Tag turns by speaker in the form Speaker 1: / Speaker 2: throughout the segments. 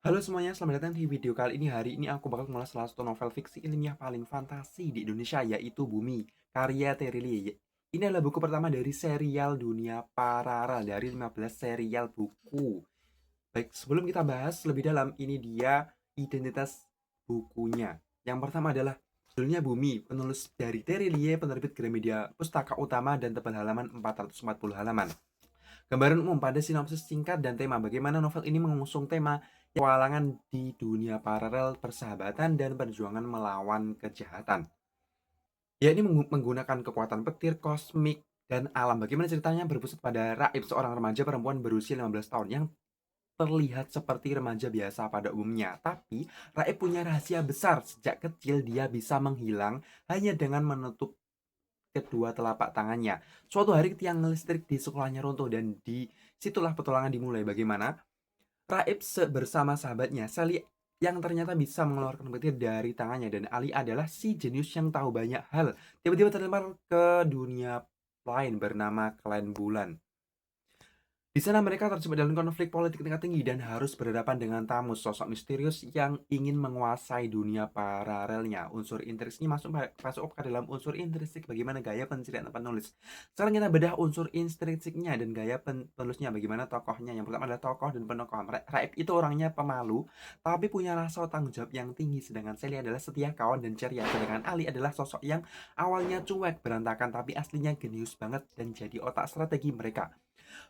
Speaker 1: Halo semuanya, selamat datang di video kali ini. Hari ini aku bakal ngulas salah satu novel fiksi ilmiah paling fantasi di Indonesia, yaitu Bumi, karya Terilie. Ini adalah buku pertama dari serial Dunia Paralel dari 15 serial buku. Baik, sebelum kita bahas lebih dalam, ini dia identitas bukunya. Yang pertama adalah judulnya Bumi, penulis dari Terilie, penerbit Gramedia Pustaka Utama dan tebal halaman 440 halaman. Gambaran umum pada sinopsis singkat dan tema. Bagaimana novel ini mengusung tema petualangan di dunia paralel, persahabatan, dan perjuangan melawan kejahatan. Ya, ini menggunakan kekuatan petir, kosmik, dan alam. Bagaimana ceritanya berpusat pada Raib, seorang remaja perempuan berusia 15 tahun yang terlihat seperti remaja biasa pada umumnya. Tapi, Raib punya rahasia besar. Sejak kecil dia bisa menghilang hanya dengan menutup kedua telapak tangannya. Suatu hari tiang listrik di sekolahnya runtuh dan di situlah petualangan dimulai. Bagaimana Raib bersama sahabatnya Sally yang ternyata bisa mengeluarkan petir dari tangannya, dan Ali adalah si jenius yang tahu banyak hal. Tiba-tiba terlempar ke dunia lain bernama Klan Bulan. Di sana mereka terjebak dalam konflik politik tingkat tinggi dan harus berhadapan dengan tamu sosok misterius yang ingin menguasai dunia paralelnya. Unsur intrisiknya masuk ke dalam unsur intrinsik bagaimana gaya penceritaan penulis. Sekarang kita bedah unsur intrinsiknya dan gaya penulisnya, bagaimana tokohnya. Yang pertama adalah tokoh dan penokoh. Raib itu orangnya pemalu tapi punya rasa tanggung jawab yang tinggi, sedangkan Sally adalah setia kawan dan ceria, sedangkan Ali adalah sosok yang awalnya cuek berantakan tapi aslinya genius banget dan jadi otak strategi mereka.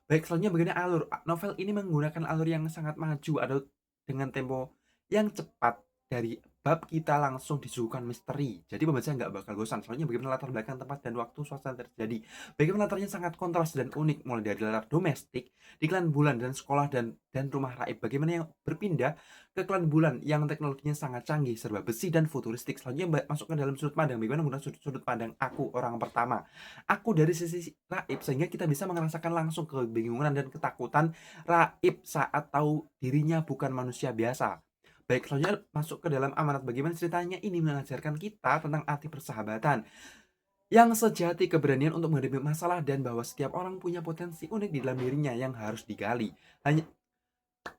Speaker 1: Baik, selanjutnya begini alur. Novel ini menggunakan alur yang sangat maju atau dengan tempo yang cepat. Dari bab kita langsung disuguhkan misteri. Jadi pembaca nggak bakal bosan. Soalnya bagaimana latar belakang tempat dan waktu suasana terjadi. Bagaimana latarnya sangat kontras dan unik. Mulai dari latar domestik, di klan bulan dan sekolah dan rumah raib. Bagaimana yang berpindah ke klan bulan yang teknologinya sangat canggih, serba besi dan futuristik. Selanjutnya masuk ke dalam sudut pandang. Bagaimana menggunakan sudut pandang aku, orang pertama. Aku dari sisi Raib, sehingga kita bisa merasakan langsung kebingungan dan ketakutan Raib saat tahu dirinya bukan manusia biasa. Baik, selanjutnya masuk ke dalam amanat. Bagaimana ceritanya ini mengajarkan kita tentang arti persahabatan yang sejati, keberanian untuk menghadapi masalah, dan bahwa setiap orang punya potensi unik di dalam dirinya yang harus digali. Hanya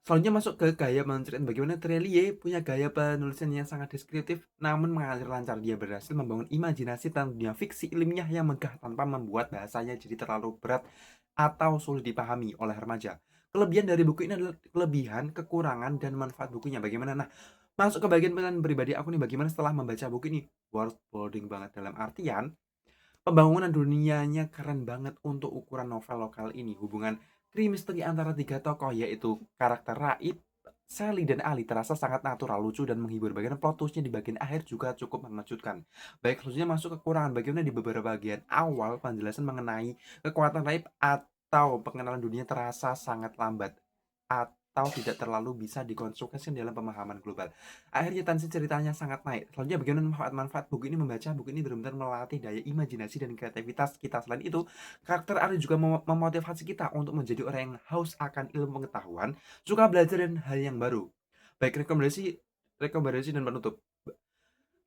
Speaker 1: Selanjutnya masuk ke gaya menceritakan. Bagaimana Trelie punya gaya penulisan yang sangat deskriptif namun mengalir lancar. Dia berhasil membangun imajinasi tentang dunia fiksi ilmiah yang megah tanpa membuat bahasanya jadi terlalu berat atau sulit dipahami oleh remaja. Kelebihan dari buku ini adalah kelebihan, kekurangan, dan manfaat bukunya. Bagaimana? Nah, masuk ke bagian pilihan pribadi aku nih. Bagaimana setelah membaca buku ini? World building banget, dalam artian pembangunan dunianya keren banget untuk ukuran novel lokal ini. Hubungan misteri antara tiga tokoh, yaitu karakter Raib, Sally, dan Ali terasa sangat natural, lucu, dan menghibur. Bagian plot twist-nya di bagian akhir juga cukup mengejutkan. Baik, selanjutnya masuk kekurangan. Bagaimana di beberapa bagian awal penjelasan mengenai kekuatan Raib atau pengenalan dunia terasa sangat lambat atau tidak terlalu bisa dikonstruksikan dalam pemahaman global. Akhirnya tensi ceritanya sangat naik. Selanjutnya bagaimana manfaat-manfaat buku ini. Membaca buku ini benar-benar melatih daya imajinasi dan kreativitas kita. Selain itu, karakter Ari juga memotivasi kita untuk menjadi orang yang haus akan ilmu pengetahuan, suka belajar dan hal yang baru. Baik, rekomendasi dan penutup.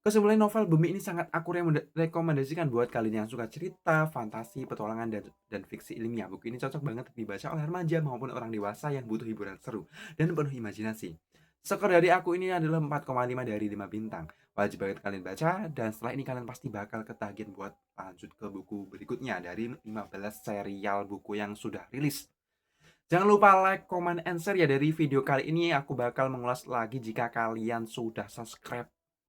Speaker 1: Kesimpulan, novel Bumi ini sangat aku rekomendasikan buat kalian yang suka cerita, fantasi, petualangan, dan fiksi ilmiah. Buku ini cocok banget dibaca oleh remaja maupun orang dewasa yang butuh hiburan seru dan penuh imajinasi. Skor dari aku ini adalah 4,5 dari 5 bintang. Wajib banget kalian baca, dan setelah ini kalian pasti bakal ketagihan buat lanjut ke buku berikutnya dari 15 serial buku yang sudah rilis. Jangan lupa like, comment, and share ya. Dari video kali ini aku bakal mengulas lagi jika kalian sudah subscribe